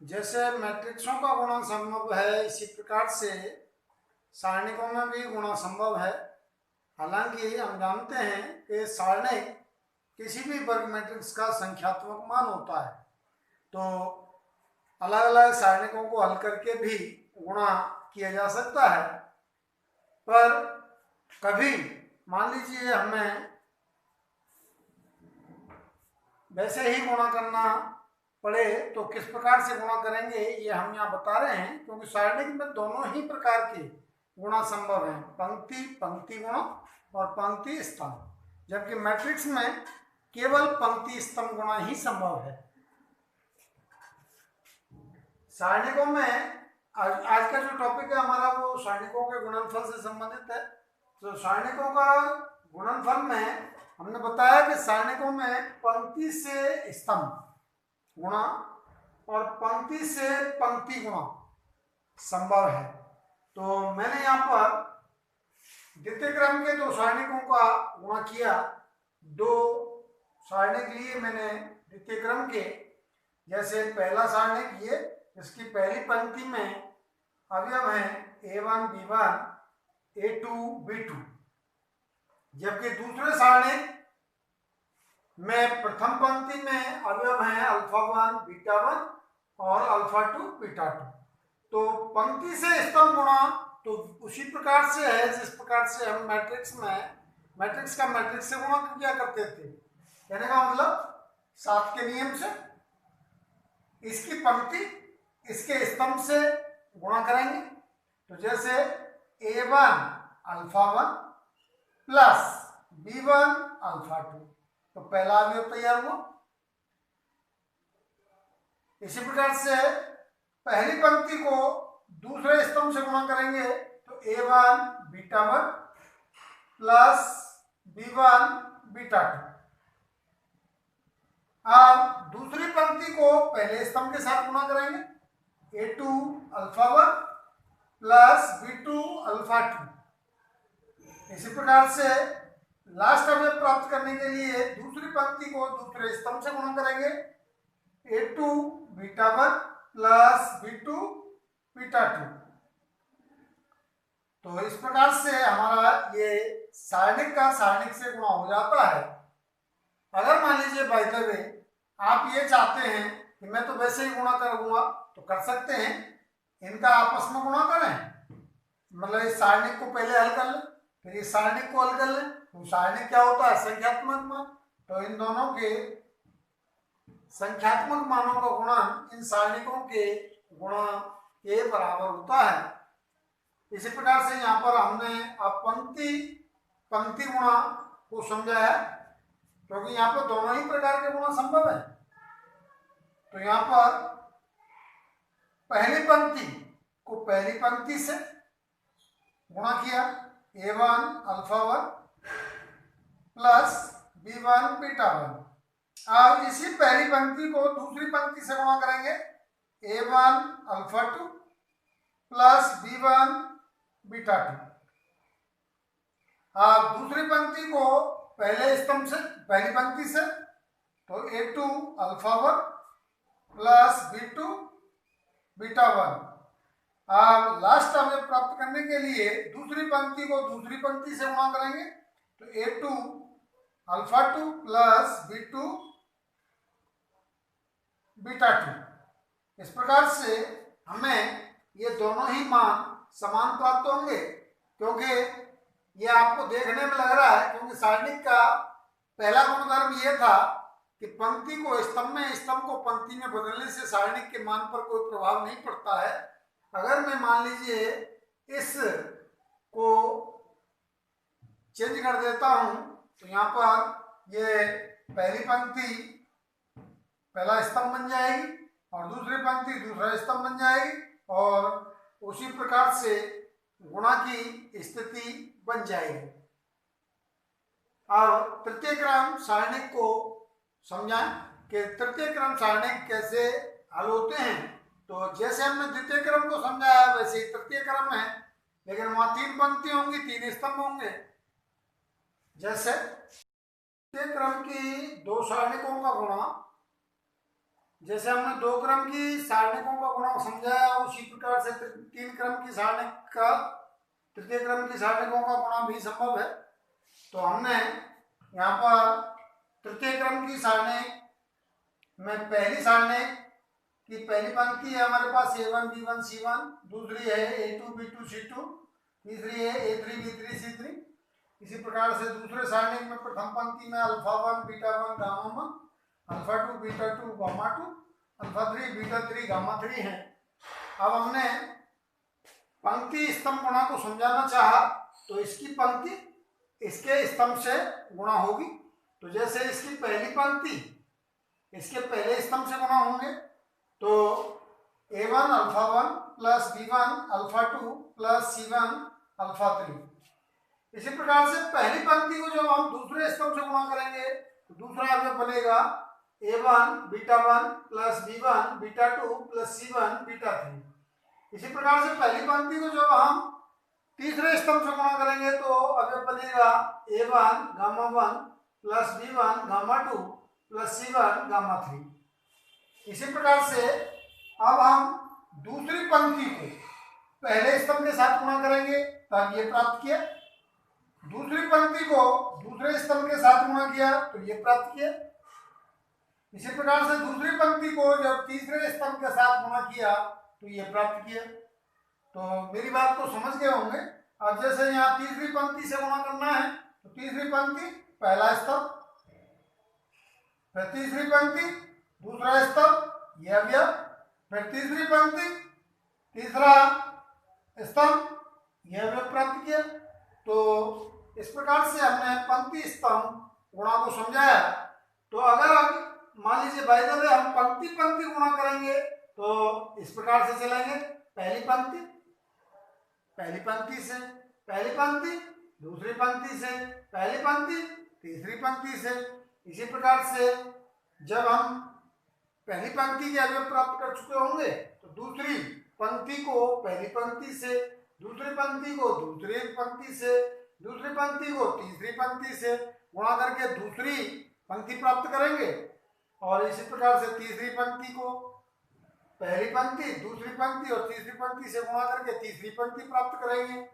जैसे मैट्रिक्सों का गुणा संभव है, इसी प्रकार से सारणिकों में भी गुणा संभव है। हालांकि हम जानते हैं कि सारणिक किसी भी वर्ग मैट्रिक्स का संख्यात्मक मान होता है, तो अलग अलग सारणिकों को हल करके भी गुणा किया जा सकता है। पर कभी मान लीजिए हमें वैसे ही गुणा करना पड़े तो किस प्रकार से गुणा करेंगे ये हम यहाँ बता रहे हैं, क्योंकि सारणिक में दोनों ही प्रकार के गुणा संभव हैं, पंक्ति पंक्ति गुणा और पंक्ति स्तंभ, जबकि मैट्रिक्स में केवल पंक्ति स्तंभ गुणा ही संभव है। सारणिकों में आज का जो टॉपिक है हमारा वो सारणिकों के गुणनफल से संबंधित है। तो सारणिकों का गुणनफल में हमने बताया कि सारणिकों में पंक्ति से स्तंभ गुणा और पंक्ति से पंक्ति गुणा संभव है। तो मैंने यहाँ पर द्वितीय क्रम के दो सारणिकों का गुणा किया। दो सारणिक लिए मैंने द्वितीय क्रम के, जैसे पहला सारणिक ये, इसकी पहली पंक्ति में अवयव है a1 b1 a2 b2, जबकि दूसरे सारणिक में प्रथम पंक्ति में अवयव है अल्फा1 बीटा1 और अल्फा2 बीटा2। तो पंक्ति से स्तंभ गुणा तो उसी प्रकार से है जिस प्रकार से हम मैट्रिक्स का मैट्रिक्स से गुणा किया करते थे। कहने का मतलब 7 के नियम से इसकी पंक्ति इसके स्तंभ से गुणा करेंगे। तो जैसे a1 अल्फा1 प्लस b1 अल्फा2, तो पहला अवयव तैयार हुआ। इसी प्रकार से पहली पंक्ति को दूसरे स्तंभ से गुणा करेंगे तो a1 बीटा1 प्लस b1 बीटा2। अब दूसरी पंक्ति को पहले स्तंभ के साथ गुणा करेंगे a2 अल्फा1 प्लस b2 अल्फा2। इसी प्रकार से लास्ट अवयव प्राप्त करने के लिए दूसरी पंक्ति को दूसरे स्तंभ से गुणा करेंगे a2 बीटा1 प्लस b2 बीटा2। तो इस प्रकार से हमारा ये सारणिक का सारणिक से गुणा हो जाता है। अगर मान लीजिए बाय द वे आप ये चाहते हैं कि मैं तो वैसे ही गुणा करूंगा, तो कर सकते हैं, इनका आपस में गुणा करें, मतलब इस सारणिक को पहले हल कर लें फिर इस सारणिक को हल कर लें। तो सारणिक क्या होता है? संख्यात्मक मान। तो इन दोनों के संख्यात्मक मानों का गुणन इन सारणिकों के गुणा के बराबर होता है। इसी प्रकार से यहाँ पर हमने अब पंक्ति गुणा को समझाया, क्योंकि यहाँ पर दोनों ही प्रकार के गुणा संभव है। तो यहाँ पर पहली पंक्ति को पहली पंक्ति से गुणा किया a1 अल्फा1 प्लस b1 बीटा1। अब इसी पहली पंक्ति को दूसरी पंक्ति से गुणा करेंगे a1 अल्फा2 प्लस b1 बीटा2। अब दूसरी पंक्ति को पहली पंक्ति से तो a2 अल्फा1 प्लस b2 बीटा1। अब लास्ट अवयव प्राप्त करने के लिए दूसरी पंक्ति को दूसरी पंक्ति से गुणा करेंगे तो a2 अल्फा2 प्लस b2 बीटा2। इस प्रकार से हमें ये दोनों ही मान समान प्राप्त होंगे, क्योंकि ये आपको देखने में लग रहा है, क्योंकि सारणिक का पहला गुणधर्म ये था कि पंक्ति को स्तंभ में, स्तंभ को पंक्ति में बदलने से सारणिक के मान पर कोई प्रभाव नहीं पड़ता है। अगर मैं मान लीजिए इस को चेंज कर देता हूं तो यहाँ पर ये पहली पंक्ति पहला स्तंभ बन जाएगी और दूसरी पंक्ति दूसरा स्तंभ बन जाएगी, और उसी प्रकार से गुणा की स्थिति बन जाएगी। अब तृतीय क्रम सारणिक को समझाएं कि तृतीय क्रम सारणिक कैसे हल होते हैं। तो जैसे हमने द्वितीय क्रम को समझाया वैसे ही तृतीय क्रम है, लेकिन वहां 3 पंक्ति होंगी, 3 स्तंभ होंगे। जैसे तृतीय क्रम की दो सारणिकों का गुणा जैसे हमने 2 क्रम की सारणिकों का गुणा समझाया, उसी प्रकार से 3 क्रम की सारणिक का तृतीय क्रम की सारणिकों का गुणा भी संभव है। तो हमने यहाँ पर तृतीय क्रम की सारणिक में पहली सारणिक की पहली पंक्ति है हमारे पास A1 B1 C1, दूसरी है A2 B2 C2, तीसरी है A3 B3 C3। इसी प्रकार से दूसरे सारणिक में प्रथम पंक्ति में alpha 1 beta 1 gamma 1, alpha 2 beta 2 gamma 2, alpha 3 beta 3 gamma 3 है। अब हमने पंक्ति स्तंभ गुणा को समझाना चाहा, तो इसकी पंक्ति इसके स्तंभ से गुणा होगी। तो जैसे इसकी पहली पंक्ति इसके पहले स्तंभ से गुणा होंगे, तो A1 alpha 1 plus B1 alpha 2 plus C1 alpha 3। इसी प्रकार से पहली पंक्ति को जब हम दूसरे स्तंभ से गुणा करेंगे तो दूसरा अवयव बनेगा A1 beta 1 plus B1 beta 2 plus C1 beta 3। इसी प्रकार से पहली पंक्ति को जब हम तीसरे स्तंभ से गुणा करेंगे तो अवयव बनेगा A1 gamma 1 plus B1 gamma 2 plus C1 gamma 3। इसी प्रकार से अब हम दूसरी पंक्ति को पहले स्तंभ के साथ गुणा करेंगे, तब ये प्राप्त किया। दूसरी पंक्ति को दूसरे स्तंभ के साथ गुणा किया तो ये प्राप्त किया। इसी प्रकार से दूसरी पंक्ति को जब तीसरे स्तंभ के साथ गुणा किया तो ये प्राप्त किया। तो मेरी बात को समझ गए होंगे। अब जैसे यहाँ तीसरी पंक्ति से गुणा करना है तो तीसरी पंक्ति पहला स्तंभ, फिर तीसरी पंक्ति दूसरा स्तंभ यह अवयव, फिर तीसरी पंक्ति तीसरा स्तंभ यह अवयव प्राप्त किया। तो इस प्रकार से हमने पंक्ति स्तंभ गुणा को समझाया। तो अगर हम मान लीजिए बाय द वे हम पंक्ति पंक्ति गुणा करेंगे तो इस प्रकार से चलेंगे। पहली पंक्ति से पहली पंक्ति, दूसरी पंक्ति से पहली पंक्ति, तीसरी पंक्ति से। इसी प्रकार से जब हम पहली पंक्ति के अवयव प्राप्त कर चुके होंगे तो दूसरी पंक्ति को पहली पंक्ति से, दूसरी पंक्ति को दूसरी पंक्ति से, दूसरी पंक्ति को तीसरी पंक्ति से गुणा करके दूसरी पंक्ति प्राप्त करेंगे। और इसी प्रकार से तीसरी पंक्ति को पहली पंक्ति, दूसरी पंक्ति और तीसरी पंक्ति से गुणा करके तीसरी पंक्ति प्राप्त करेंगे।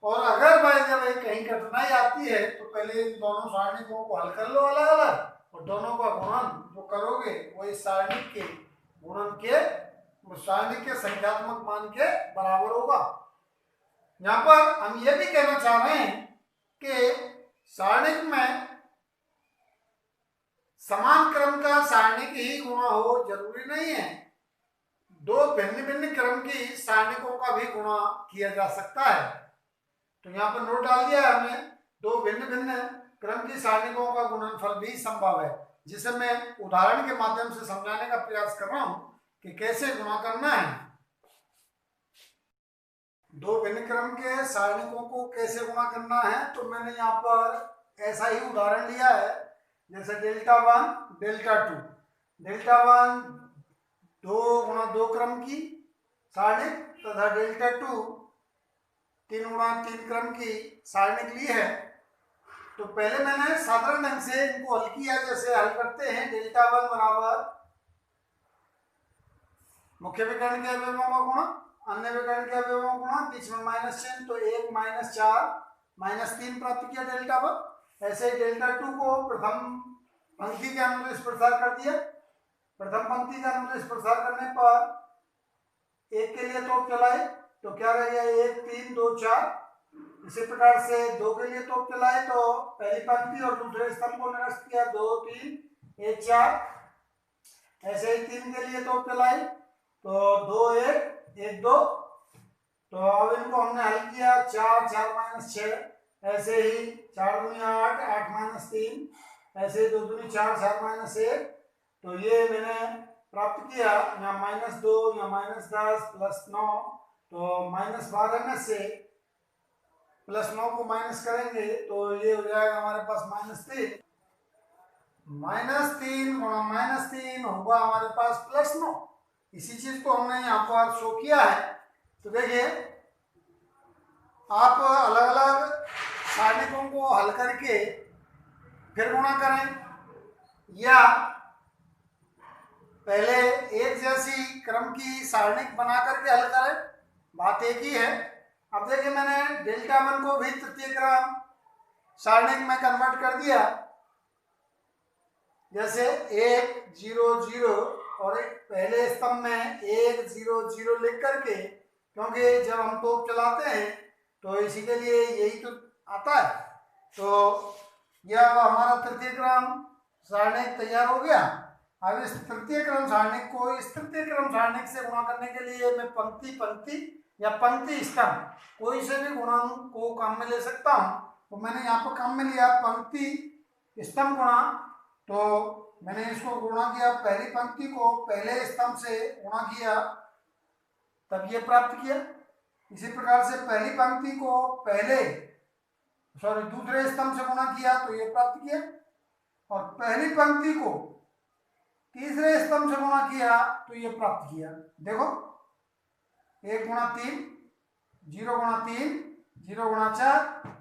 और अगर भाई जब कहीं कठिनाई आती है तो पहले इन दोनों सारणिकों को हल कर लो अलग अलग, और दोनों का गुणन जो करोगे वो इस सारणिक के गुणन के सारणिक के संख्यात्मक मान के बराबर होगा। यहाँ पर हम ये भी कहना चाह रहे हैं कि सारणिक में समान क्रम का सारणिक ही गुणा हो जरूरी नहीं है। दो भिन्न भिन्न क्रम की सारणिकों का भी गुणा किया जा सकता है। तो यहाँ पर नोट डाल दिया है हमने, दो भिन्न भिन्न क्रम की सारणिकों का गुणनफल भी संभव है, जिसे मैं उदाहरण के माध्यम से समझाने का प्रयास कर रहा हूं कि कैसे गुणा करना है। दो भिन्न क्रम के सारणिकों को कैसे गुणा करना है, तो मैंने यहाँ पर ऐसा ही उदाहरण लिया है, जैसे डेल्टा 1 डेल्टा 2। डेल्टा 1 2 क्रम की सारणिक तथा डेल्टा 2 3 क्रम की सारणिक ली है। तो पहले मैंने साधारण ढंग से इनको हल किया, जैसे हल करते हैं। डेल्टा 1 बराबर मुख्य विकर्ण के अवयवों का गुणा, अन्य विकर्ण के अवयवों का गुणा, बीच में माइनस चिन्ह, तो 1 -4 -3 प्राप्त किया डेल्टा 1। ऐसे ही डेल्टा 2 को प्रथम पंक्ति के अनुरूप प्रसार कर दिया। प्रथम पंक्ति के अनुरूप प्रसार करने पर 1 के लिए तोप चलाए तो क्या रह गया, 1 3 2 4। इसी प्रकार से 2 के लिए तोप चलाए तो पहली पंक्ति और दूसरे स्तंभ को निरस्त किया, 2 3 1 4। ऐसे ही 3 के लिए तोप चलाए तो 2 1 1 2। तो अब इनको हमने हल किया, 4 4 -6। ऐसे ही 4 दूनी 8 8 -3। ऐसे ही 2 दूनी 4 4 -1। तो ये मैंने प्राप्त किया। यहाँ -2 या -10 +9, तो -12 में से +9 को माइनस करेंगे तो ये हो जाएगा हमारे पास -3। -3 गुणा -3 होगा हमारे पास +9। इसी चीज को हमने यहाँ पर शो किया है। तो देखिए, आप अलग अलग सारणिकों को हल करके फिर गुणा करें, या पहले एक जैसी क्रम की सारणिक बना करके हल करें, बात एक ही है। अब देखिए मैंने डेल्टा वन को भी तृतीय क्रम सारणिक में कन्वर्ट कर दिया, जैसे 1 0 0 और एक पहले स्तंभ में 1 0 0 लिख करके, क्योंकि जब हम तोप चलाते हैं तो इसी के लिए यही तो आता है। तो यह हमारा तृतीय क्रम सारणिक तैयार हो गया। अब इस तृतीय क्रम सारणिक को इस तृतीय क्रम सारणिक से गुणा करने के लिए मैं पंक्ति पंक्ति या पंक्ति स्तंभ कोई से भी गुणन को काम में ले सकता हूँ। तो मैंने यहाँ पर काम में लिया पंक्ति स्तंभ गुणा, तो मैंने इसको गुणा किया, पहली पंक्ति को पहले स्तंभ से गुणा किया तब ये प्राप्त किया। इसी प्रकार से पहली पंक्ति को दूसरे स्तंभ से गुणा किया तो ये प्राप्त किया, और पहली पंक्ति को तीसरे स्तंभ से गुणा किया तो ये प्राप्त किया। देखो 1 गुणा 3, 0 गुणा 3, 0 गुणा 4।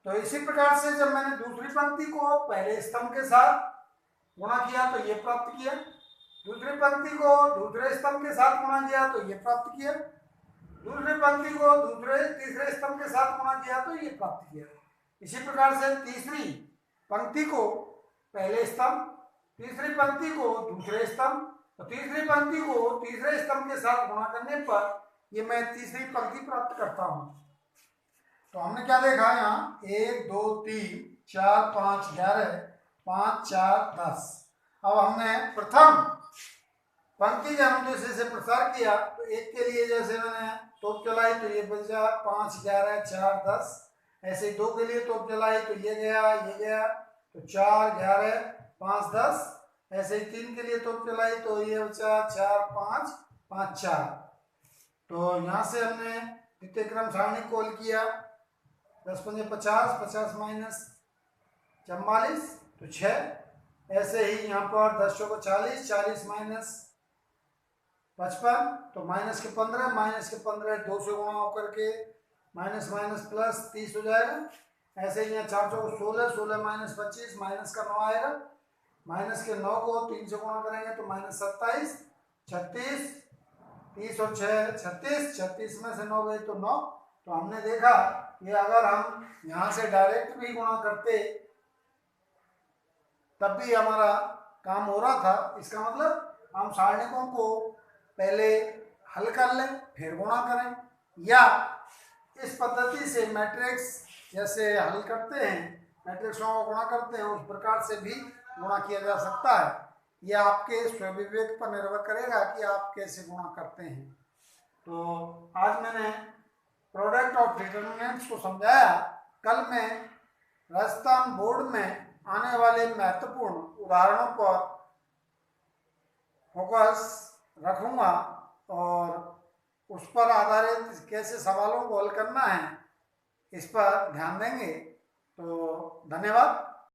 तो इसी प्रकार से जब मैंने दूसरी पंक्ति को पहले स्तंभ के साथ गुणा किया तो ये प्राप्त किया, दूसरी पंक्ति को दूसरे स्तंभ के साथ गुणा किया तो ये प्राप्त किया, दूसरी पंक्ति को तीसरे स्तंभ के साथ गुणा किया तो ये प्राप्त किया। इसी प्रकार से तीसरी पंक्ति को पहले स्तंभ, तीसरी पंक्ति को दूसरे स्तंभ, तो तीसरी पंक्ति को तीसरे स्तंभ के साथ गुणा करने पर ये मैं तीसरी पंक्ति प्राप्त करता हूँ। तो हमने क्या देखा यहाँ 1 2 3 4 5 11 5 4 10। अब हमने प्रथम पंक्ति के अनुदेश से प्रसार किया, तो एक के लिए जैसे मैंने तोप चलाई तो ये बचा 5 11 4 10, ऐसे ही 2 के लिए तोप चलाई तो ये गया तो 4 11 5 10, ऐसे ही 3 के लिए तोप चलाई तो ये बचा 4 5 5 4। तो यहाँ से हमने द्वितीय क्रम सारणी को हल किया, 10 पंजे 50, 50 माइनस 44 तो 6। ऐसे ही यहाँ पर 10 चौको 40, 40 माइनस 55 तो माइनस के 15, माइनस के 15 2 से गुणा होकर के माइनस माइनस प्लस 30 हो जाएगा। ऐसे ही यहाँ 4 चौको 16, 16 माइनस 25 माइनस का 9 आएगा, माइनस के 9 को 3 से गुणा करेंगे तो माइनस 27, 36, 30 और 6 36, 36 में से 9 गए तो 9। तो हमने देखा कि अगर हम यहाँ से डायरेक्ट भी गुणा करते तब भी हमारा काम हो रहा था। इसका मतलब हम सारणिकों को पहले हल कर लें फिर गुणा करें, या इस पद्धति से मैट्रिक्स जैसे हल करते हैं, मैट्रिक्सों को गुणा करते हैं, उस प्रकार से भी गुणा किया जा सकता है। यह आपके स्वविवेक पर निर्भर करेगा कि आप कैसे गुणा करते हैं। तो आज मैंने प्रोडक्ट ऑफ डिटरमिनेंट्स को समझाया। कल मैं राजस्थान बोर्ड में आने वाले महत्वपूर्ण उदाहरणों पर फोकस रखूंगा और उस पर आधारित कैसे सवालों को हल करना है इस पर ध्यान देंगे। तो धन्यवाद।